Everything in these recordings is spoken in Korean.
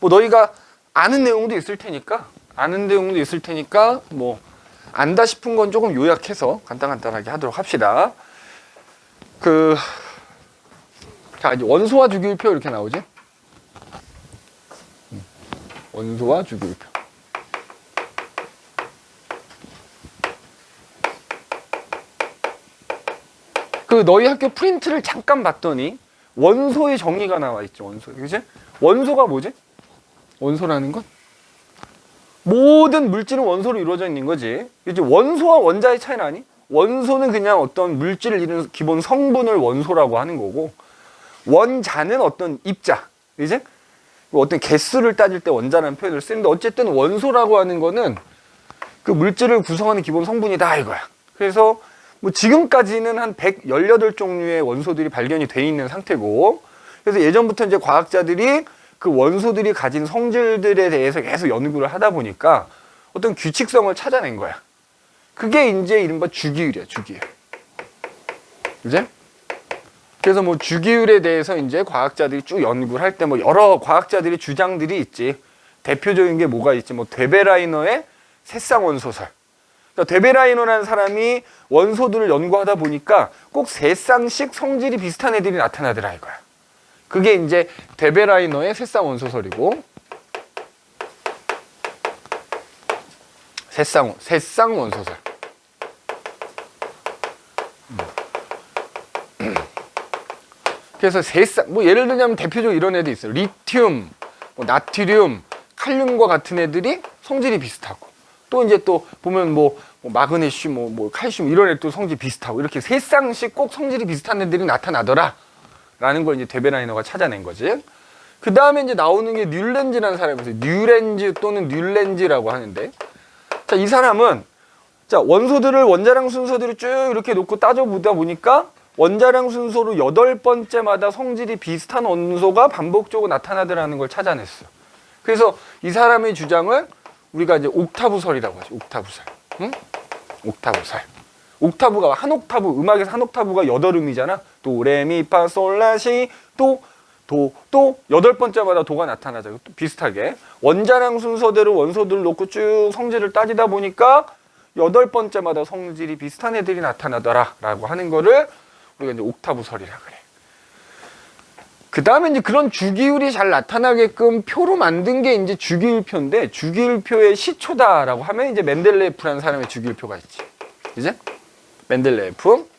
뭐 너희가 아는 내용도 있을 테니까 뭐 안다 싶은 건 조금 요약해서 간단하게 하도록 합시다. 자, 이제 원소와 주기율표 이렇게 나오지? 원소와 주기율표. 너희 학교 프린트를 잠깐 봤더니 원소의 정의가 나와 있죠. 원소. 그지? 원소가 뭐지? 원소라는 건 모든 물질은 원소로 이루어져 있는 거지. 이제 원소와 원자의 차이는 아니? 원소는 그냥 어떤 물질을 이루는 기본 성분을 원소라고 하는 거고, 원자는 어떤 입자, 이제 어떤 개수를 따질 때 원자라는 표현을 쓰는데, 어쨌든 원소라고 하는 거는 그 물질을 구성하는 기본 성분이다 이거야. 그래서 뭐 지금까지는 한 118종류의 원소들이 발견이 돼 있는 상태고, 그래서 예전부터 이제 과학자들이 그 원소들이 가진 성질들에 대해서 계속 연구를 하다 보니까 어떤 규칙성을 찾아낸 거야. 그게 이제 이른바 주기율이야, 주기율. 그지? 그래서 뭐 주기율에 대해서 이제 과학자들이 쭉 연구를 할 때 뭐 여러 과학자들이 주장들이 있지. 대표적인 게 뭐가 있지? 뭐 데베라이너의 새쌍원소설. 그러니까 데베라이너라는 사람이 원소들을 연구하다 보니까 꼭 세 쌍씩 성질이 비슷한 애들이 나타나더라 이거야. 그게 이제 데베라이너의 새쌍원소설이고, 새쌍원소설. 그래서 뭐 예를 들자면 대표적으로 이런 애도 있어요. 리튬, 뭐 나트륨, 칼륨과 같은 애들이 성질이 비슷하고, 또 이제 또 보면 뭐 마그네슘, 뭐 칼슘 이런 애도 성질이 비슷하고, 이렇게 세 쌍씩 꼭 성질이 비슷한 애들이 나타나더라 라는 걸 이제 데베라이너가 찾아낸 거지. 그 다음에 이제 나오는 게 뮬렌즈라는 사람이 있어요. 뉴렌즈 또는 뮬렌즈라고 하는데, 자, 이 사람은 자, 원소들을 원자량 순서대로 쭉 이렇게 놓고 따져보다 보니까 원자량 순서로 8번째마다 성질이 비슷한 원소가 반복적으로 나타나더라는 걸 찾아냈어. 그래서 이 사람의 주장을 우리가 이제 옥타브설이라고 하죠. 옥타브설. 응? 옥타브설. 옥타브가 한 옥타브, 음악에서 한 옥타브가 8음이잖아. 도, 레, 미, 파, 솔, 라, 시, 도, 8번째마다 도가 나타나죠. 또 비슷하게 원자량 순서대로 원소들을 놓고 쭉 성질을 따지다 보니까 8번째마다 성질이 비슷한 애들이 나타나더라 라고 하는 거를 우리가 이제 옥타브설이라 그래. 그 다음에 이제 그런 주기율이 잘 나타나게끔 표로 만든 게 이제 주기율표인데, 주기율표의 시초다라고 하면 이제 멘델레예프라는 사람의 주기율표가 있지. 이제 멘델레예프.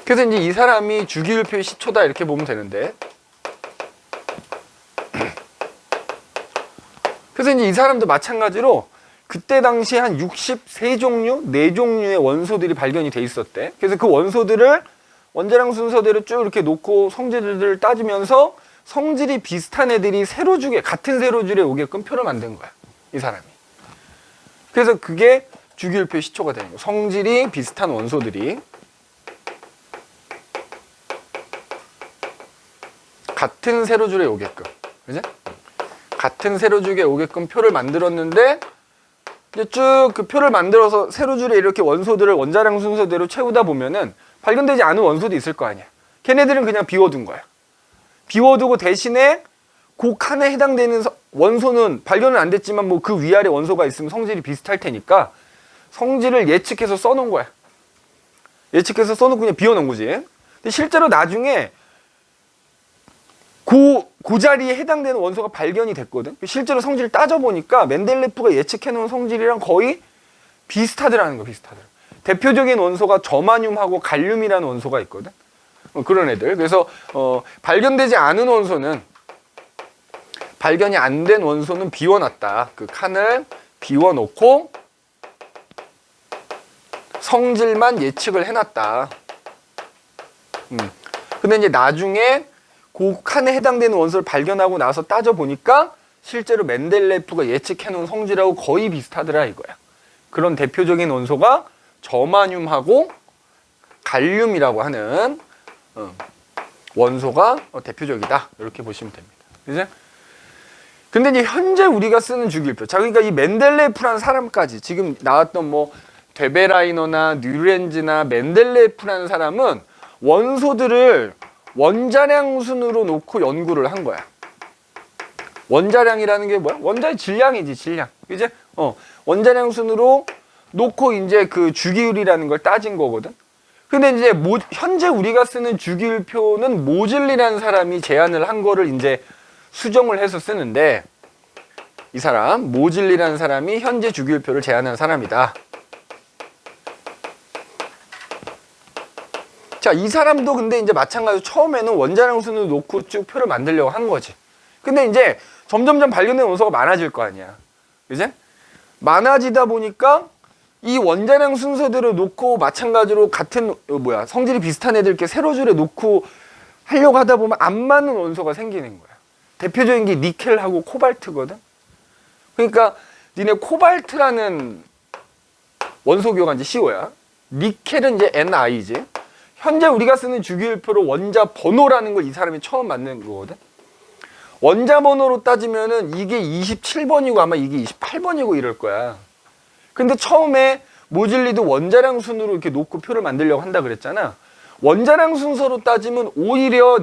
그래서 이제 이 사람이 주기율표의 시초다 이렇게 보면 되는데, 그래서 이제 이 사람도 마찬가지로 그때 당시에 한 63종류, 4종류의 원소들이 발견이 돼 있었대. 그래서 그 원소들을 원자량 순서대로 쭉 이렇게 놓고 성질들을 따지면서 성질이 비슷한 애들이 세로줄에, 같은 세로줄에 오게끔 표를 만든 거야, 이 사람이. 그래서 그게 주기율표의 시초가 되는 거야. 성질이 비슷한 원소들이 같은 세로줄에 오게끔, 그지? 같은 세로줄에 오게끔 표를 만들었는데, 이제 쭉 그 표를 만들어서 세로줄에 이렇게 원소들을 원자량 순서대로 채우다 보면은 발견되지 않은 원소도 있을 거 아니야. 걔네들은 그냥 비워둔 거야. 비워두고 대신에 그 칸에 해당되는 원소는 발견은 안 됐지만 뭐 그 위아래 원소가 있으면 성질이 비슷할 테니까 성질을 예측해서 써놓은 거야. 예측해서 써놓고 그냥 비워놓은 거지. 근데 실제로 나중에 그 자리에 해당되는 원소가 발견이 됐거든. 실제로 성질을 따져보니까 멘델레프가 예측해놓은 성질이랑 거의 비슷하더라는 거, 비슷하더라. 대표적인 원소가 저마늄하고 갈륨이라는 원소가 있거든. 그런 애들. 그래서 발견되지 않은 원소는, 발견이 안 된 원소는 비워놨다. 그 칸을 비워놓고 성질만 예측을 해놨다. 근데 이제 나중에 그 칸에 해당되는 원소를 발견하고 나서 따져보니까 실제로 멘델레프가 예측해놓은 성질하고 거의 비슷하더라 이거야. 그런 대표적인 원소가 저마늄하고 갈륨이라고 하는 원소가 대표적이다. 이렇게 보시면 됩니다. 그죠? 근데 이제 현재 우리가 쓰는 주기율표. 자, 그러니까 이 멘델레프라는 사람까지 지금 나왔던 뭐 데베라이너나 뉴렌즈나 멘델레프라는 사람은 원소들을 원자량 순으로 놓고 연구를 한 거야. 원자량이라는 게 뭐야? 원자의 질량이지, 질량. 이제 원자량 순으로 놓고 이제 그 주기율이라는 걸 따진 거거든. 근데 이제 현재 우리가 쓰는 주기율표는 모즐리라는 사람이 제안을 한 거를 이제 수정을 해서 쓰는데, 이 사람 모즐리라는 사람이 현재 주기율표를 제안한 사람이다. 자, 이 사람도 근데 이제 마찬가지로 처음에는 원자량 순으로 놓고 쭉 표를 만들려고 한 거지. 근데 이제 점점점 발견된 원소가 많아질 거 아니야. 그지? 많아지다 보니까 이 원자량 순서대로 놓고 마찬가지로 같은 성질이 비슷한 애들 이렇게 세로 줄에 놓고 하려고 하다 보면 안 맞는 원소가 생기는 거야. 대표적인 게 니켈하고 코발트거든. 그러니까 니네 코발트라는 원소 기호가 이제 CO야. 니켈은 이제 NI지. 현재 우리가 쓰는 주기율표로 원자 번호라는 걸 이 사람이 처음 만든 거거든. 원자 번호로 따지면은 이게 27번이고 아마 이게 28번이고 이럴 거야. 근데 처음에 모즐리도 원자량 순으로 이렇게 놓고 표를 만들려고 한다 그랬잖아. 원자량 순서로 따지면 오히려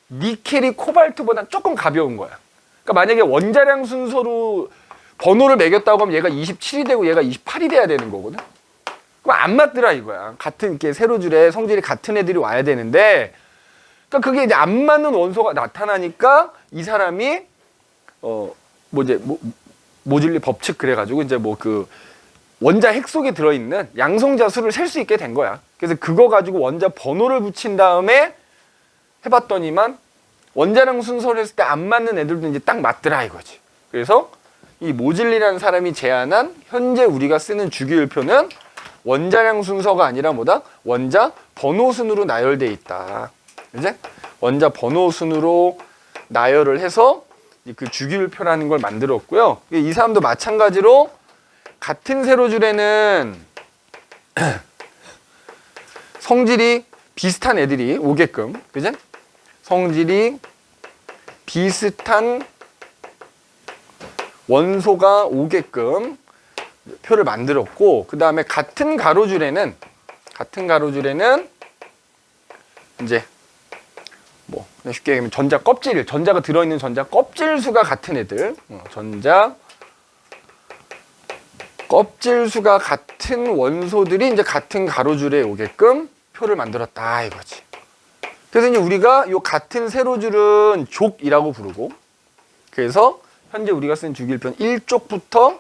니켈이 코발트보다 조금 가벼운 거야. 그러니까 만약에 원자량 순서로 번호를 매겼다고 하면 얘가 27이 되고 얘가 28이 돼야 되는 거거든. 그럼 안 맞더라 이거야. 같은 이렇게 세로줄에 성질이 같은 애들이 와야 되는데, 그러니까 그게 이제 안 맞는 원소가 나타나니까 이 사람이 모즐리 법칙 그래가지고 이제 그 원자 핵 속에 들어있는 양성자 수를 셀 수 있게 된 거야. 그래서 그거 가지고 원자 번호를 붙인 다음에 해봤더니만 원자량 순서를 했을 때 안 맞는 애들도 이제 딱 맞더라 이거지. 그래서 이 모즐리라는 사람이 제안한 현재 우리가 쓰는 주기율표는 원자량 순서가 아니라 뭐다? 원자 번호 순으로 나열돼 있다. 이제 원자 번호 순으로 나열을 해서 그 주기율표라는 걸 만들었고요. 이 사람도 마찬가지로 같은 세로줄에는 성질이 비슷한 애들이 오게끔, 그죠? 성질이 비슷한 원소가 오게끔 표를 만들었고, 그 다음에 같은 가로줄에는 이제 쉽게 얘기하면 전자가 들어있는 전자 껍질 수가 같은 애들, 전자 껍질 수가 같은 원소들이 이제 같은 가로줄에 오게끔 표를 만들었다 이거지. 그래서 이제 우리가 이 같은 세로줄은 족이라고 부르고, 그래서 현재 우리가 쓴 주기율표는 1족부터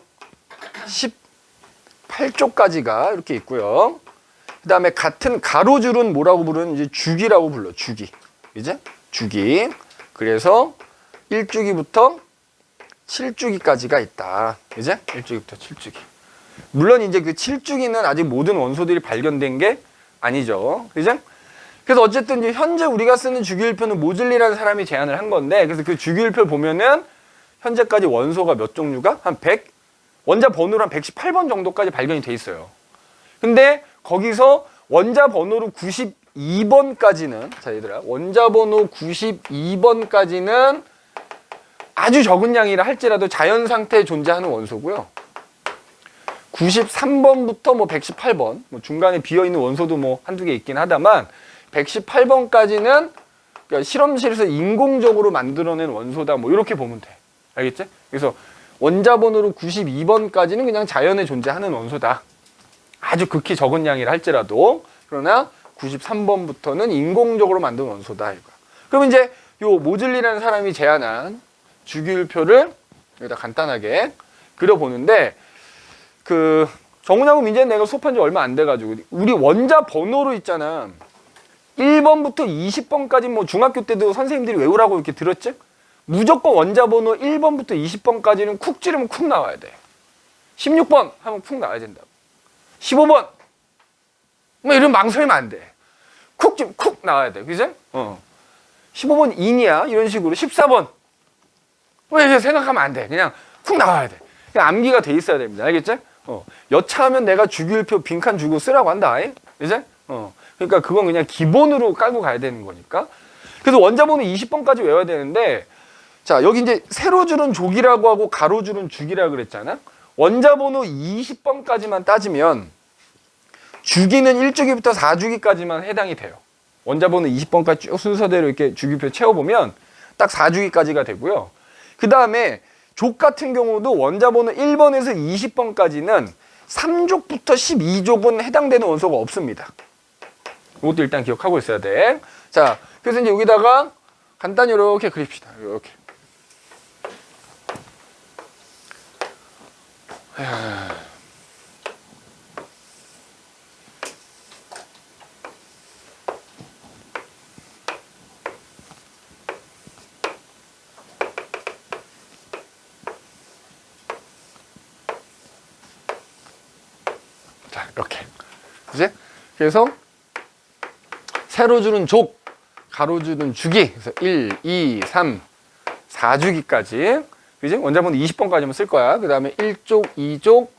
18쪽까지가 이렇게 있고요. 그 다음에 같은 가로줄은 뭐라고 부르는 이제 주기라고 불러. 주기. 이제 주기. 그래서 1주기부터 7주기까지가 있다. 이제 1주기부터 7주기. 물론 이제 그 7주기는 아직 모든 원소들이 발견된 게 아니죠. 그죠? 그래서 어쨌든 이제 현재 우리가 쓰는 주기율표는 모즐리라는 사람이 제안을 한 건데, 그래서 그 주기율표 보면은 현재까지 원소가 몇 종류가? 한 100, 원자 번호로 한 118번 정도까지 발견이 돼 있어요. 근데 거기서 원자 번호로 92번까지는, 자 얘들아, 원자 번호 92번까지는 아주 적은 양이라 할지라도 자연 상태에 존재하는 원소고요. 93번부터 118번, 중간에 비어있는 원소도 한두 개 있긴 하다만 118번까지는 그러니까 실험실에서 인공적으로 만들어낸 원소다, 이렇게 보면 돼. 알겠지? 그래서 원자 번호로 92번까지는 그냥 자연에 존재하는 원소다. 아주 극히 적은 양이라 할지라도. 그러나 93번부터는 인공적으로 만든 원소다 이거야. 그럼 이제 요 모즐리라는 사람이 제안한 주기율표를 여기다 간단하게 그려보는데, 그 정훈하고 민재는 내가 수업한 지 얼마 안 돼가지고 우리 원자 번호로 있잖아. 1번부터 20번까지 중학교 때도 선생님들이 외우라고 이렇게 들었지? 무조건 원자 번호 1번부터 20번까지는 쿡 찌르면 쿡 나와야 돼. 16번 하면 쿡 나와야 된다고. 15번 이런 망설이면 안 돼. 쿡 찌르면 쿡 나와야 돼. 그죠? 15번 인이야 이런 식으로. 14번 이렇게 생각하면 안 돼. 그냥 쿡 나와야 돼. 그냥 암기가 돼 있어야 됩니다. 알겠지? 여차하면 내가 주기율표 빈칸 주고 쓰라고 한다. 그죠? 그러니까 그건 그냥 기본으로 깔고 가야 되는 거니까. 그래서 원자 번호 20번까지 외워야 되는데, 자 여기 이제 세로줄은 족이라고 하고 가로줄은 주기라고 그랬잖아. 원자 번호 20번까지만 따지면 주기는 1주기부터 4주기까지만 해당이 돼요. 원자번호 20번까지 쭉 순서대로 이렇게 주기표 채워보면 딱 4주기까지가 되고요. 그 다음에 족 같은 경우도 원자번호 1번에서 20번까지는 3족부터 12족은 해당되는 원소가 없습니다. 이것도 일단 기억하고 있어야 돼. 자, 그래서 이제 여기다가 간단히 이렇게 그립시다. 이렇게. 자, 이렇게. 그지? 그래서 세로 주는 족, 가로 주는 주기. 그래서 1, 2, 3, 4주기까지. 그지? 원자번호 20번까지만 쓸 거야. 그 다음에 1족, 2족.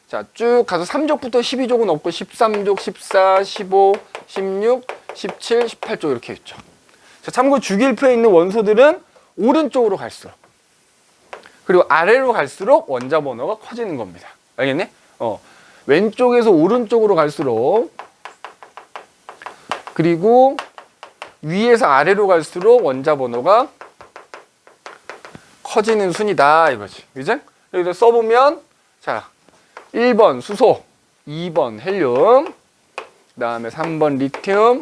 자, 쭉 가서 3족부터 12족은 없고 13족, 14, 15, 16, 17, 18족 이렇게 있죠. 자, 참고 주기일표에 있는 원소들은 오른쪽으로 갈수록 그리고 아래로 갈수록 원자번호가 커지는 겁니다. 알겠니? 왼쪽에서 오른쪽으로 갈수록 그리고 위에서 아래로 갈수록 원자번호가 커지는 순이다 이거지. 그죠? 여기서 써보면 자 1번 수소, 2번 헬륨, 그 다음에 3번 리튬,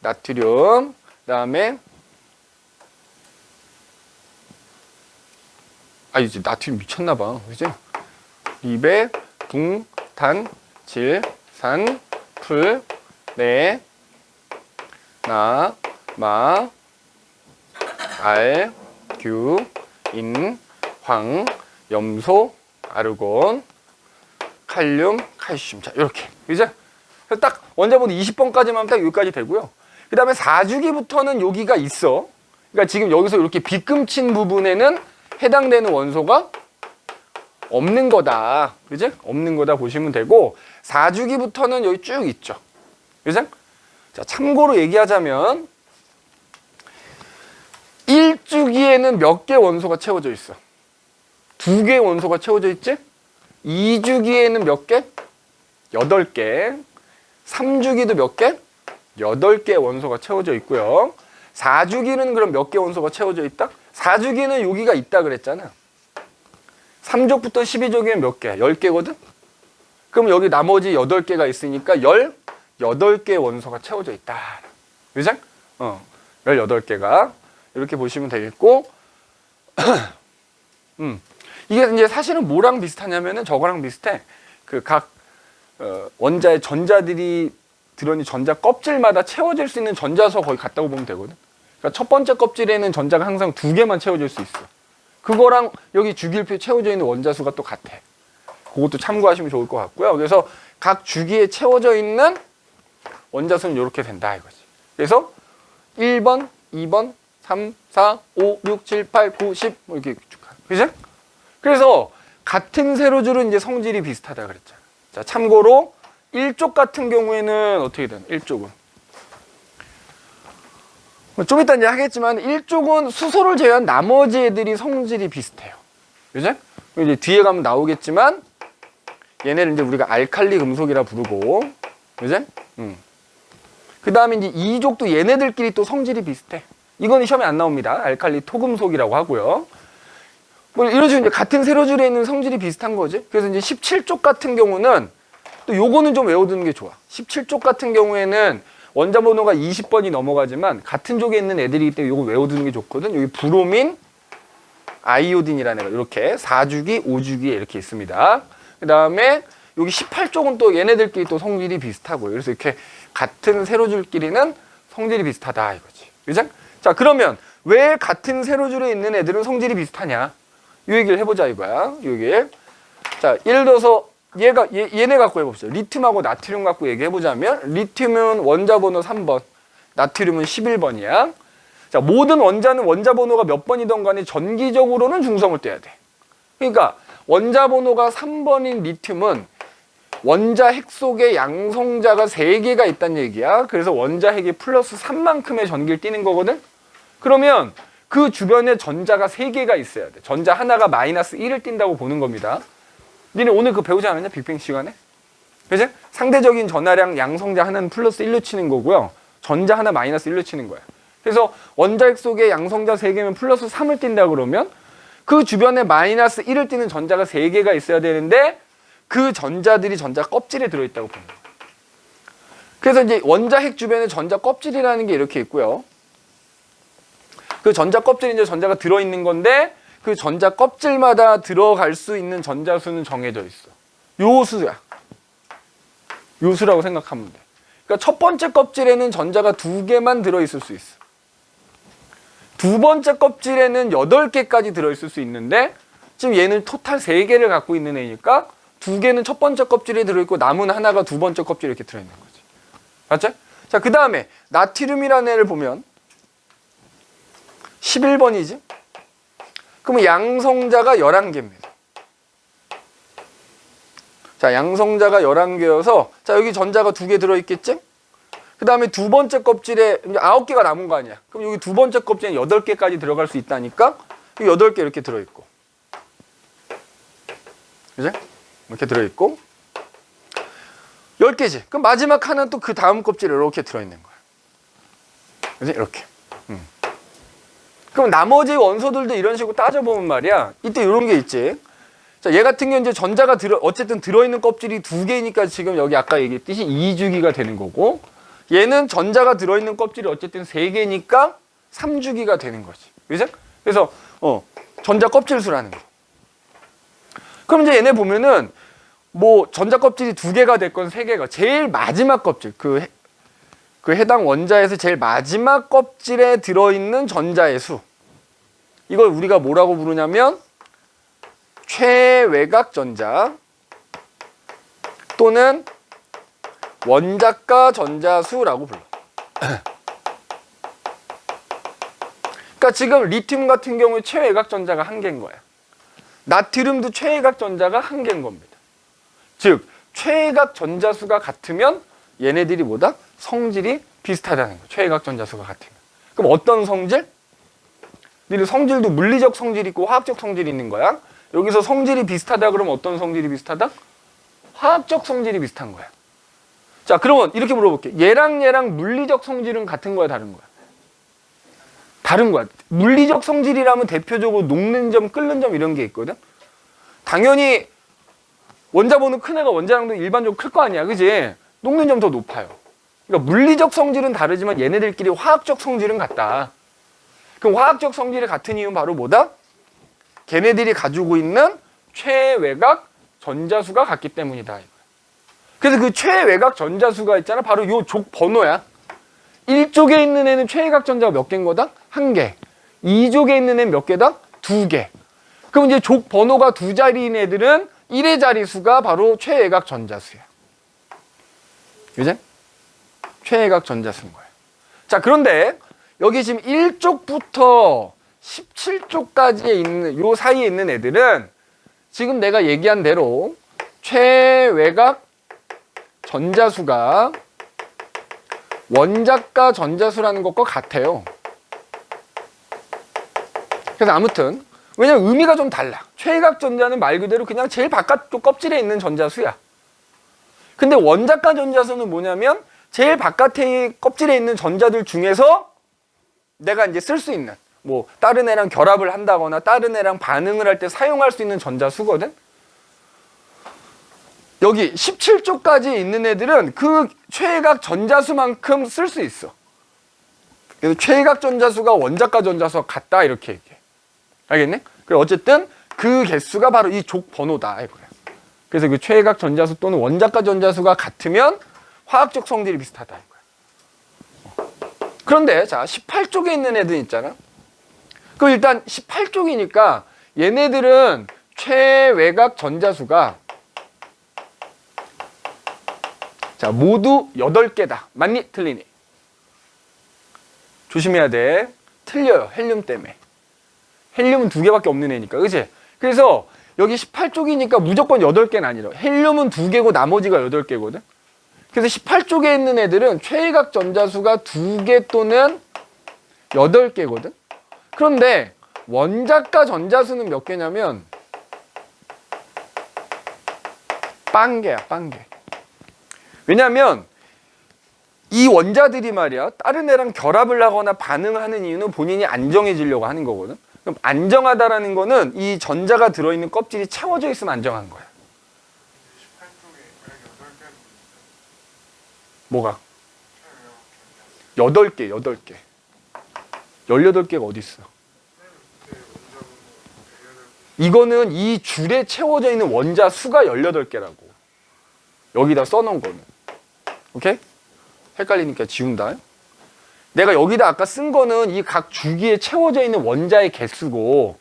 나트륨, 그 다음에 이제 나트륨 미쳤나봐. 그지? 리베, 붕, 탄, 질, 산, 풀, 네, 나, 마, 알, 규, 인, 황, 염소, 아르곤, 칼륨, 칼슘. 자, 이렇게. 그죠? 그래서 딱 원자번호 20번까지만 하면 딱 여기까지 되고요. 그 다음에 4주기부터는 여기가 있어. 그러니까 지금 여기서 이렇게 빗금친 부분에는 해당되는 원소가 없는 거다. 그죠? 없는 거다 보시면 되고 4주기부터는 여기 쭉 있죠. 그죠? 자, 참고로 얘기하자면 1주기에는 몇 개 원소가 채워져 있어? 2개 원소가 채워져 있지? 2주기에는 몇 개? 8개. 3주기도 몇 개? 8개 원소가 채워져 있고요. 4주기는 그럼 몇 개 원소가 채워져 있다? 4주기는 여기가 있다 그랬잖아. 3족부터 12족이면 몇 개? 10개거든? 그럼 여기 나머지 8개가 있으니까 18개 원소가 채워져 있다. 그죠? 18개가. 이렇게 보시면 되겠고, 이게 이제 사실은 뭐랑 비슷하냐면은 저거랑 비슷해. 그 각 원자의 전자들이 들어있는 전자 껍질마다 채워질 수 있는 전자수 거의 같다고 보면 되거든. 그러니까 첫 번째 껍질에는 전자가 항상 2개만 채워질 수 있어. 그거랑 여기 주기일표에 채워져 있는 원자수가 또 같아. 그것도 참고하시면 좋을 것 같고요. 그래서 각 주기에 채워져 있는 원자수는 이렇게 된다 이거지. 그래서 1번, 2번, 3, 4, 5, 6, 7, 8, 9, 10 이렇게 쭉 가. 그죠? 그래서 같은 세로줄은 이제 성질이 비슷하다 그랬잖아. 자, 참고로 1족 같은 경우에는 어떻게 되나? 1족은 좀 이따 이제 하겠지만 1족은 수소를 제외한 나머지 애들이 성질이 비슷해요. 그죠? 이제 뒤에 가면 나오겠지만 얘네를 이제 우리가 알칼리 금속이라 부르고, 그죠? 그 다음에 이제 2족도 얘네들끼리 또 성질이 비슷해. 이거는 시험에 안 나옵니다. 알칼리 토금속이라고 하고요. 뭐 이런 식으로 이제 같은 세로줄에 있는 성질이 비슷한 거지. 그래서 이제 17족 같은 경우는 또 요거는 좀 외워두는 게 좋아. 17족 같은 경우에는 원자 번호가 20번이 넘어가지만 같은 족에 있는 애들이기 때문에 요거 외워두는 게 좋거든. 여기 브로민, 아이오딘이라는 애가 이렇게 4주기, 5주기에 이렇게 있습니다. 그 다음에 여기 18쪽은 또 얘네들끼리 또 성질이 비슷하고요. 그래서 이렇게 같은 세로줄끼리는 성질이 비슷하다 이거지. 그죠? 자, 그러면 왜 같은 세로줄에 있는 애들은 성질이 비슷하냐? 이 얘기를 해보자 이거야. 이 얘기를. 자, 예를 들어서 얘네 갖고 해봅시다. 리튬하고 나트륨 갖고 얘기해보자면 리튬은 원자 번호 3번, 나트륨은 11번이야. 자, 모든 원자는 원자 번호가 몇 번이든 간에 전기적으로는 중성을 떼야 돼. 그러니까 원자 번호가 3번인 리튬은 원자 핵 속에 양성자가 3개가 있다는 얘기야. 그래서 원자 핵이 플러스 3만큼의 전기를 띠는 거거든. 그러면 그 주변에 전자가 3개가 있어야 돼. 전자 하나가 마이너스 1을 띈다고 보는 겁니다. 니네 오늘 그거 배우지 않았냐? 빅뱅 시간에? 그치? 상대적인 전하량 양성자 하나는 플러스 1로 치는 거고요. 전자 하나 마이너스 1로 치는 거야. 그래서 원자핵 속에 양성자 3개면 플러스 3을 띈다 그러면 그 주변에 마이너스 1을 띠는 전자가 3개가 있어야 되는데 그 전자들이 전자 껍질에 들어있다고 보는 거예요. 그래서 이제 원자핵 주변에 전자 껍질이라는 게 이렇게 있고요. 그 전자 껍질에 이제 전자가 들어있는 건데 그 전자 껍질마다 들어갈 수 있는 전자 수는 정해져 있어. 요 수야. 요 수라고 생각하면 돼. 그러니까 첫 번째 껍질에는 전자가 2개만 들어있을 수 있어. 두 번째 껍질에는 8개까지 들어있을 수 있는데 지금 얘는 토탈 3개를 갖고 있는 애니까 2개는 첫 번째 껍질에 들어있고 남은 하나가 두 번째 껍질에 이렇게 들어있는 거지. 맞죠? 자, 그 다음에 나트륨이라는 애를 보면 11번이지? 그러면 양성자가 11개입니다. 자, 양성자가 11개여서 자, 여기 전자가 2개 들어있겠지? 그 다음에 두 번째 껍질에 9개가 남은 거 아니야. 그럼 여기 두 번째 껍질에 8개까지 들어갈 수 있다니까 8개 이렇게 들어있고. 그죠? 이렇게 들어있고 10개지. 그럼 마지막 하나는 또 그 다음 껍질에 이렇게 들어있는 거야. 그지? 이렇게. 그럼 나머지 원소들도 이런 식으로 따져보면 말이야. 이때 이런 게 있지. 자, 얘 같은 경우는 이제 전자가 어쨌든 들어있는 껍질이 2개니까 지금 여기 아까 얘기했듯이 2주기가 되는 거고 얘는 전자가 들어있는 껍질이 어쨌든 3개니까 3주기가 되는 거지. 그죠? 그래서 전자 껍질 수라는 거. 그럼 이제 얘네 보면은 뭐 전자 껍질이 2개가 됐건 3개가 제일 마지막 껍질 그 해당 원자에서 제일 마지막 껍질에 들어있는 전자의 수. 이걸 우리가 뭐라고 부르냐면 최외곽 전자 또는 원자가 전자수라고 불러. 그러니까 지금 리튬 같은 경우에 최외곽 전자가 1개인 거야. 나트륨도 최외곽 전자가 1개인 겁니다. 즉 최외곽 전자수가 같으면 얘네들이 뭐다? 성질이 비슷하다는 거야. 최외곽 전자수가 같으면. 그럼 어떤 성질? 니들 성질도 물리적 성질이 있고 화학적 성질이 있는 거야. 여기서 성질이 비슷하다 그러면 어떤 성질이 비슷하다? 화학적 성질이 비슷한 거야. 자, 그러면 이렇게 물어볼게. 얘랑 물리적 성질은 같은 거야, 다른 거야? 다른 거야. 물리적 성질이라면 대표적으로 녹는 점, 끓는 점 이런 게 있거든. 당연히 원자번호 큰 애가 원자량도 일반적으로 클 거 아니야, 그지? 녹는 점 더 높아요. 그러니까 물리적 성질은 다르지만 얘네들끼리 화학적 성질은 같다. 그럼 화학적 성질이 같은 이유는 바로 뭐다? 걔네들이 가지고 있는 최외곽 전자수가 같기 때문이다. 그래서 그 최외곽 전자수가 있잖아. 바로 요 족 번호야. 1쪽에 있는 애는 최외곽 전자가 몇 개인 거다? 1개. 2쪽에 있는 애는 몇 개다? 2개. 그럼 이제 족 번호가 2자리인 애들은 1의 자리수가 바로 최외곽 전자수야. 그지? 최외곽 전자수인 거야. 자, 그런데 여기 지금 1쪽부터 17쪽까지에 있는 요 사이에 있는 애들은 지금 내가 얘기한 대로 최외곽 전자수가 원자가 전자수라는 것과 같아요. 그래서 아무튼 왜냐면 의미가 좀 달라. 최외곽 전자는 말 그대로 그냥 제일 바깥쪽 껍질에 있는 전자수야. 근데 원자가 전자수는 뭐냐면 제일 바깥에 껍질에 있는 전자들 중에서 내가 이제 쓸 수 있는 뭐 다른 애랑 결합을 한다거나 다른 애랑 반응을 할 때 사용할 수 있는 전자수거든. 여기 17쪽까지 있는 애들은 그 최외곽 전자수만큼 쓸 수 있어. 그래서 최외곽 전자수가 원자가 전자수와 같다 이렇게 얘기해. 알겠네? 그리고 어쨌든 그 개수가 바로 이 족 번호다 이거야. 그래서 그 최외곽 전자수 또는 원자가 전자수가 같으면 화학적 성질이 비슷하다 이거야. 그런데 자 18쪽에 있는 애들 있잖아. 그럼 일단 18쪽이니까 얘네들은 최외곽 전자수가 자 모두 8개다. 맞니? 틀리니? 조심해야 돼. 틀려요. 헬륨 때문에. 헬륨은 2개밖에 없는 애니까. 그치? 그래서 여기 18쪽이니까 무조건 8개는 아니라 헬륨은 2개고 나머지가 8개거든. 그래서 18쪽에 있는 애들은 최외곽 전자수가 2개 또는 8개거든. 그런데 원자가 전자수는 몇 개냐면 빵개야, 빵개. 왜냐면 이 원자들이 말이야 다른 애랑 결합을 하거나 반응하는 이유는 본인이 안정해지려고 하는 거거든. 그럼 안정하다라는 거는 이 전자가 들어있는 껍질이 채워져 있으면 안정한 거야. 18쪽에 18개 뭐가? 8개 18개가 어디 있어? 이거는 이 줄에 채워져 있는 원자 수가 18개라고. 여기다 써놓은 거는. 오케이? 헷갈리니까 지운다. 내가 여기다 아까 쓴 거는 이 각 주기에 채워져 있는 원자의 개수고,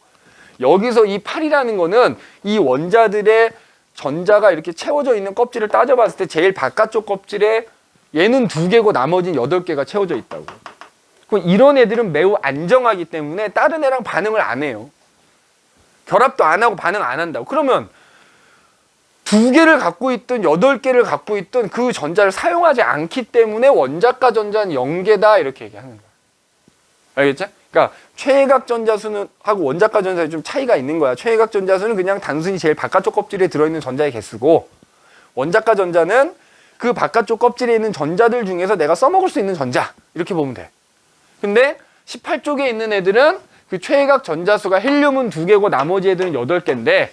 여기서 이 8이라는 거는 이 원자들의 전자가 이렇게 채워져 있는 껍질을 따져봤을 때 제일 바깥쪽 껍질에 얘는 2개고 나머지는 8개가 채워져 있다고. 그럼 이런 애들은 매우 안정하기 때문에 다른 애랑 반응을 안 해요. 결합도 안 하고 반응 안 한다고. 그러면 2개를 갖고 있든 8개를 갖고 있든 그 전자를 사용하지 않기 때문에 원자가 전자는 0개다 이렇게 얘기하는 거야. 알겠죠? 그러니까 최외각 전자수는 하고 원자가 전자에 좀 차이가 있는 거야. 최외각 전자수는 그냥 단순히 제일 바깥쪽 껍질에 들어있는 전자의 개수고, 원자가 전자는 그 바깥쪽 껍질에 있는 전자들 중에서 내가 써먹을 수 있는 전자 이렇게 보면 돼. 근데 18쪽에 있는 애들은 그 최외각 전자수가 헬륨은 2개고 나머지 애들은 8개인데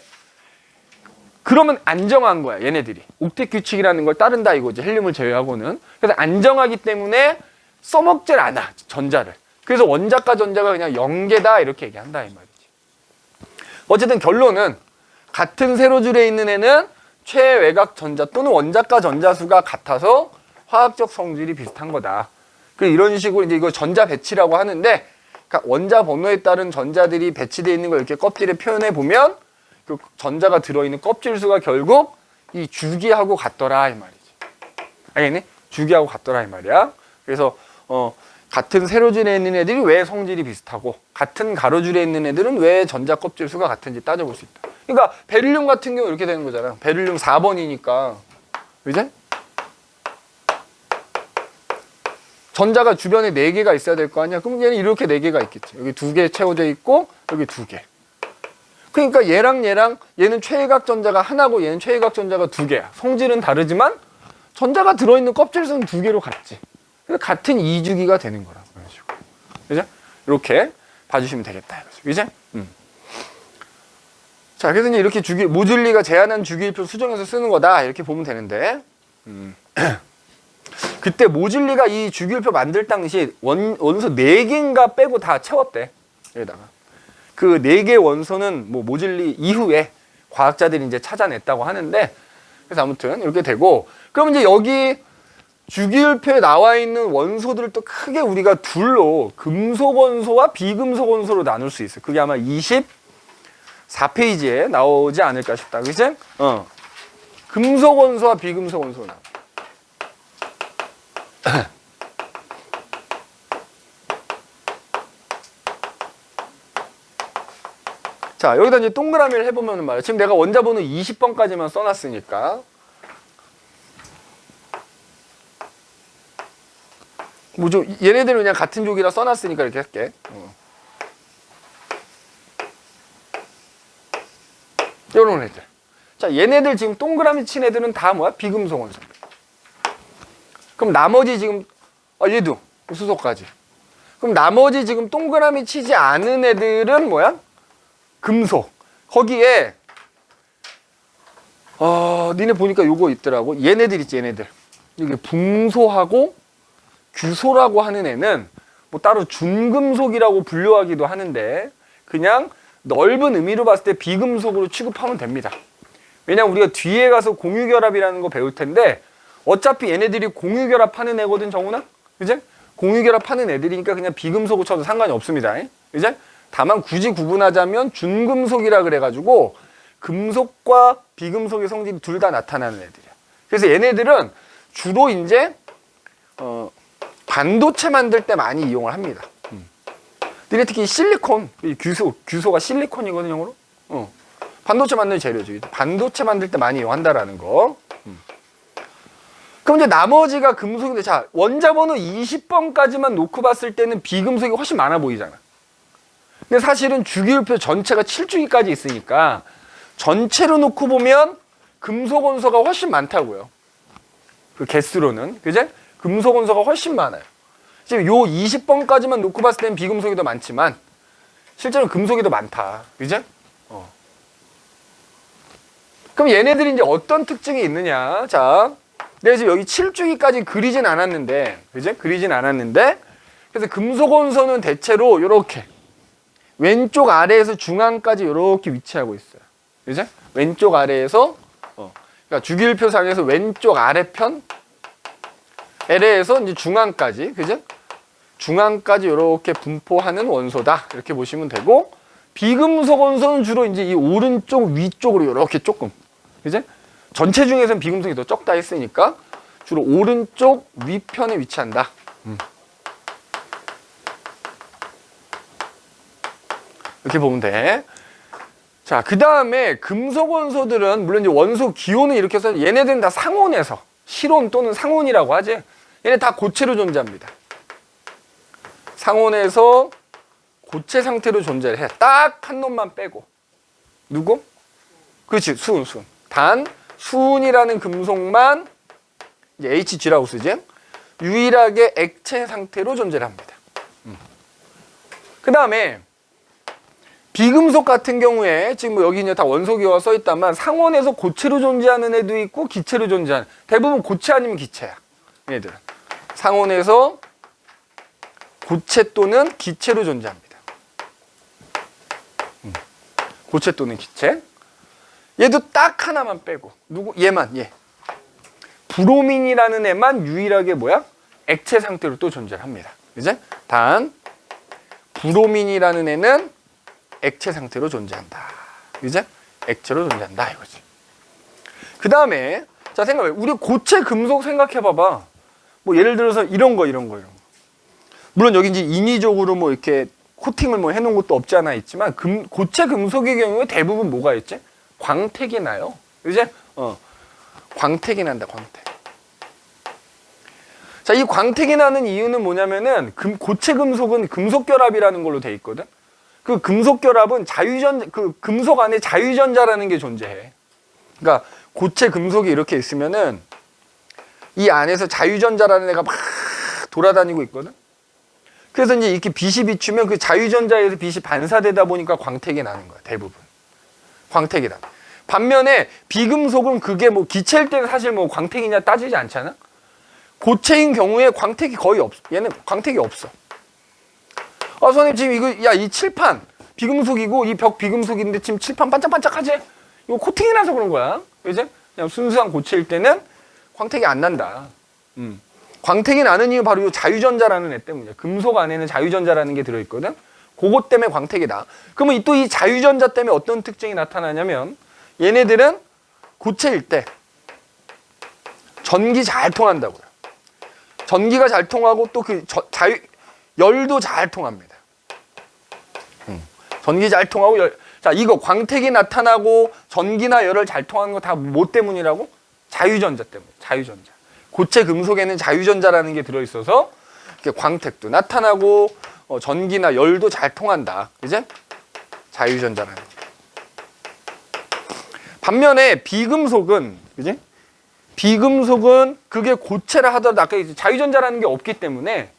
그러면 안정한 거야 얘네들이. 옥텟 규칙이라는 걸 따른다 이거지, 헬륨을 제외하고는. 그래서 안정하기 때문에 써먹질 않아 전자를. 그래서 원자가 전자가 그냥 0개다 이렇게 얘기한다 이 말이지. 어쨌든 결론은 같은 세로줄에 있는 애는 최외각 전자 또는 원자가 전자수가 같아서 화학적 성질이 비슷한 거다. 이런 식으로 이제 이거 전자 배치라고 하는데, 그러니까 원자 번호에 따른 전자들이 배치되어 있는 걸 이렇게 껍질에 표현해 보면 그 전자가 들어있는 껍질 수가 결국 이 주기하고 같더라 이 말이지. 알겠니? 주기하고 같더라 이 말이야. 그래서 같은 세로줄에 있는 애들이 왜 성질이 비슷하고 같은 가로줄에 있는 애들은 왜 전자 껍질 수가 같은지 따져볼 수 있다. 그러니까 베릴륨 같은 경우 이렇게 되는 거잖아. 베릴륨 4번이니까 그지? 전자가 주변에 4개가 있어야 될 거 아니야. 그럼 얘는 이렇게 4개가 있겠지. 여기 2개 채워져 있고 여기 2개. 그러니까 얘랑 얘는 최외각 전자가 하나고 얘는 최외각 전자가 2개야. 성질은 다르지만 전자가 들어있는 껍질 수는 2개로 같지. 그래서 같은 이주기가 되는 거라고. 그죠? 이렇게 봐주시면 되겠다. 그죠? 자, 그래서 이제 이렇게 모듈리가 제한한 주기율표 수정해서 쓰는 거다. 이렇게 보면 되는데. 그때 모듈리가 이 주기율표 만들 당시 원소 4개인가 빼고 다 채웠대. 여기다가. 그 4개 원소는 뭐 모듈리 이후에 과학자들이 이제 찾아냈다고 하는데, 그래서 아무튼 이렇게 되고, 그럼 이제 여기 주기율표에 나와 있는 원소들을 또 크게 우리가 둘로 금속 원소와 비금속 원소로 나눌 수 있어요. 그게 아마 24페이지에 나오지 않을까 싶다. 그치? 금속 원소와 비금속 원소로 나와. 자, 여기다 이제 동그라미를 해보면 말이야. 지금 내가 원자번호 20번까지만 써놨으니까. 뭐 좀, 얘네들은 그냥 같은 족이라 써놨으니까 이렇게 할게. 요런 애들. 자, 얘네들 지금 동그라미 친 애들은 다 뭐야? 비금속 원소. 그럼 나머지 지금, 얘도 수소까지. 그럼 나머지 지금 동그라미 치지 않은 애들은 뭐야? 금속. 거기에 니네 보니까 요거 있더라고. 얘네들 있지, 얘네들. 여기 붕소하고 규소라고 하는 애는 뭐 따로 준금속이라고 분류하기도 하는데 그냥 넓은 의미로 봤을 때 비금속으로 취급하면 됩니다. 왜냐면 우리가 뒤에 가서 공유결합이라는 거 배울 텐데 어차피 얘네들이 공유결합하는 애거든, 정훈아? 그지? 공유결합하는 애들이니까 그냥 비금속으로 쳐도 상관이 없습니다. 그지? 다만 굳이 구분하자면 준금속이라 그래가지고 금속과 비금속의 성질이 둘 다 나타나는 애들이야. 그래서 얘네들은 주로 이제 반도체 만들 때 많이 이용을 합니다. 근데 특히 실리콘, 규소가 실리콘이거든, 영어로. 반도체 만드는 재료죠. 반도체 만들 때 많이 이용한다라는 거. 그럼 이제 나머지가 금속인데, 자, 원자번호 20번까지만 놓고 봤을 때는 비금속이 훨씬 많아 보이잖아. 근데 사실은 주기율표 전체가 7주기까지 있으니까 전체로 놓고 보면 금속 원소가 훨씬 많다고요. 그 개수로는. 그제? 금속 원소가 훨씬 많아요. 지금 요 20번까지만 놓고 봤을 때는 비금속이 더 많지만 실제로는 금속이 더 많다. 그죠? 그럼 얘네들이 이제 어떤 특징이 있느냐? 자, 내가 지금 여기 7주기까지 그리진 않았는데, 그죠? 그리진 않았는데, 그래서 금속 원소는 대체로 이렇게 왼쪽 아래에서 중앙까지 이렇게 위치하고 있어요. 그죠? 왼쪽 아래에서, 그러니까 주기율표상에서 왼쪽 아래편 LA에서 이제 중앙까지, 그죠? 중앙까지 이렇게 분포하는 원소다. 이렇게 보시면 되고, 비금속 원소는 주로 이제 이 오른쪽 위쪽으로 이렇게 조금, 그죠? 전체 중에서는 비금속이 더 적다 했으니까 주로 오른쪽 위편에 위치한다. 이렇게 보면 돼. 자, 그 다음에 금속 원소들은 물론 이제 원소 기호는 이렇게 해서 얘네들은 다 상온에서 실온 또는 상온이라고 하지. 얘네 다 고체로 존재합니다. 상온에서 고체 상태로 존재를 해. 딱 한 놈만 빼고. 누구? 그렇지, 수은. 단 수은이라는 금속만 이제 HG라고 쓰지. 유일하게 액체 상태로 존재를 합니다. 그 다음에 비금속 같은 경우에 지금 뭐 여기 이제 다 원소기호가 써 있다만 상온에서 고체로 존재하는 애도 있고 기체로 존재하는, 대부분 고체 아니면 기체야. 얘들은 상온에서 고체 또는 기체로 존재합니다. 고체 또는 기체. 얘도 딱 하나만 빼고 누구? 얘만, 얘. 브로민이라는 애만 유일하게 뭐야? 액체 상태로 또 존재를 합니다. 그죠? 단 브로민이라는 애는 액체 상태로 존재한다. 그죠? 액체로 존재한다 이거지. 그 다음에 자, 생각해. 우리 고체 금속 생각해 봐봐. 뭐 예를 들어서 이런 거. 물론 여기 이제 인위적으로 뭐 이렇게 코팅을 뭐 해놓은 것도 없지 않아 있지만 고체 금속의 경우에 대부분 뭐가 있지? 광택이 나요. 그지? 광택이 난다, 광택. 자, 이 광택이 나는 이유는 뭐냐면은 고체 금속은 금속 결합이라는 걸로 돼 있거든. 그 금속 결합은 그 금속 안에 자유전자라는 게 존재해. 그러니까 고체 금속이 이렇게 있으면은 이 안에서 자유전자라는 애가 막 돌아다니고 있거든. 그래서 이제 이렇게 빛이 비추면 그 자유전자에서 빛이 반사되다 보니까 광택이 나는 거야, 대부분. 광택이 나. 반면에 비금속은 그게 뭐 기체일 때는 사실 뭐 광택이냐 따지지 않잖아. 고체인 경우에 광택이 거의 없어. 얘는 광택이 없어. 선생님 지금 이거 이 칠판 비금속이고 이 벽 비금속인데 지금 칠판 반짝반짝하지? 이거 코팅이 나서 그런 거야. 그지? 그냥 순수한 고체일 때는 광택이 안 난다. 광택이 나는 이유 바로 이 자유전자라는 애 때문이야. 금속 안에는 자유전자라는 게 들어있거든. 그것 때문에 광택이 나. 그러면 또 이 자유전자 때문에 어떤 특징이 나타나냐면 얘네들은 고체일 때 전기 잘 통한다고요. 전기가 잘 통하고 또 그 열도 잘 통합니다. 전기 잘 통하고 자, 이거 광택이 나타나고 전기나 열을 잘 통하는 거 다 뭐 때문이라고? 자유전자 때문에. 자유전자. 고체 금속에는 자유전자라는 게 들어있어서 이렇게 광택도 나타나고 전기나 열도 잘 통한다. 이제 자유전자라는 게. 반면에 비금속은, 그지? 비금속은 그게 고체라 하더라도 아까 자유전자라는 게 없기 때문에,